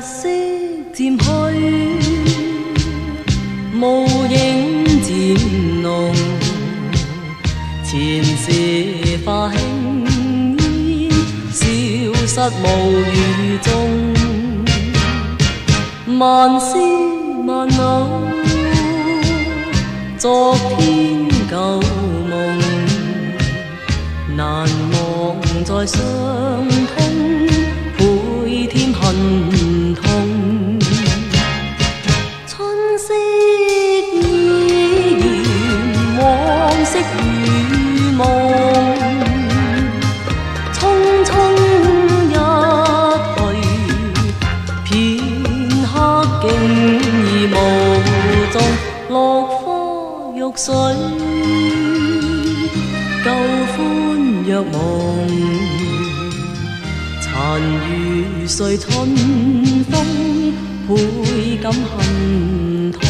色漸去，無影漸濃，前世化輕煙，消失無餘蹤。萬絲萬縷，昨天舊夢，難忘在相通，倍添恨痛。春色已遠，往昔如夢，匆匆一去，片刻竟已無蹤。落花欲水，舊歡若夢，殘餘誰春風，倍感恨痛。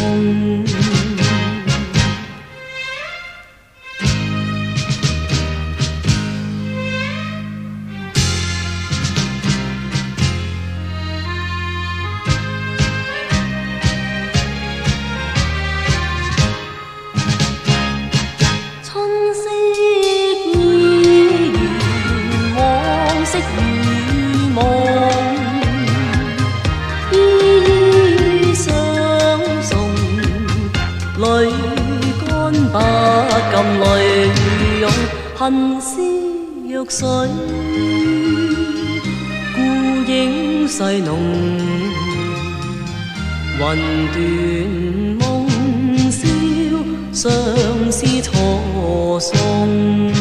淚乾不禁淚湧，恨絲若水，孤影細濃，雲斷夢消，相思錯送。